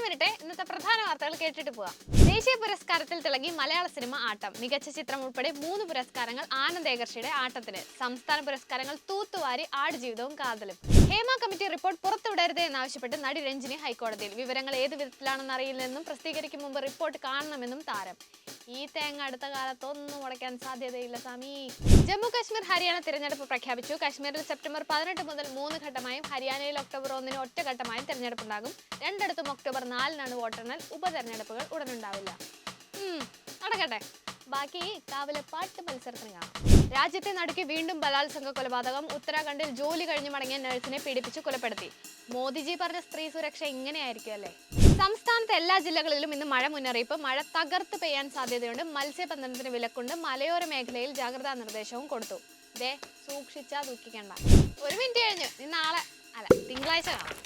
വരട്ടെ, ഇന്നത്തെ പ്രധാന വാർത്തകൾ കേട്ടിട്ട് പോവാം. ദേശീയ പുരസ്കാരത്തിൽ തിളങ്ങി മലയാള സിനിമ ആട്ടം. മികച്ച ചിത്രം ഉൾപ്പെടെ 3 പുരസ്കാരങ്ങൾ ആനന്ദ് ഏകർഷിയുടെ ആട്ടത്തിന്. സംസ്ഥാന പുരസ്കാരങ്ങൾ തൂത്തുവാരി ആടുജീവിതവും കാതലും. ഹേമ കമ്മിറ്റി റിപ്പോർട്ട് പുറത്തുവിടരുത് എന്നാവശ്യപ്പെട്ട് നടി രഞ്ജിനി ഹൈക്കോടതിയിൽ. വിവരങ്ങൾ ഏത് വിധത്തിലാണെന്ന് അറിയില്ലെന്നും പ്രസിദ്ധീകരിക്കും മുമ്പ് റിപ്പോർട്ട് കാണണമെന്നും താരം. ഈ തേങ്ങ അടുത്ത കാലത്തൊന്നും ഉടയ്ക്കാൻ സാധ്യതയില്ല സ്വാമി. ജമ്മു കാശ്മീർ ഹരിയാന തിരഞ്ഞെടുപ്പ് പ്രഖ്യാപിച്ചു. കാശ്മീരിൽ സെപ്റ്റംബർ 18 മുതൽ 3 ഘട്ടമായും ഹരിയാനയിൽ ഒക്ടോബർ 1 ഒറ്റഘട്ടമായും തിരഞ്ഞെടുപ്പുണ്ടാകും. രണ്ടിടത്തും ഒക്ടോബർ 4 വോട്ടെണ്ണൽ. ഉപതെരഞ്ഞെടുപ്പുകൾ ഉടനുണ്ടാവില്ല. നടക്കട്ടെ, ബാക്കി കാവിലെ പാട്ട് മത്സരത്തിന് കാണാം. രാജ്യത്തെ നടുക്കി വീണ്ടും ബലാത്സംഗ കൊലപാതകം. ഉത്തരാഖണ്ഡിൽ ജോലി കഴിഞ്ഞ് മടങ്ങിയ നഴ്സിനെ പീഡിപ്പിച്ച് കൊലപ്പെടുത്തി. മോദിജി പറഞ്ഞ സ്ത്രീ സുരക്ഷ ഇങ്ങനെയായിരിക്കും അല്ലേ? സംസ്ഥാനത്തെ എല്ലാ ജില്ലകളിലും ഇന്ന് മഴ മുന്നറിയിപ്പ്. മഴ തകർത്ത് പെയ്യാൻ സാധ്യതയുണ്ട്. മത്സ്യബന്ധനത്തിന് വിലക്കുണ്ട്. മലയോര മേഖലയിൽ ജാഗ്രതാ നിർദ്ദേശവും കൊടുത്തു. സൂക്ഷിച്ചാ ദുഃഖിക്കണ്ട. 1 മിനിറ്റ് കഴിഞ്ഞു. നാളെ തിങ്കളാഴ്ച കാണാം.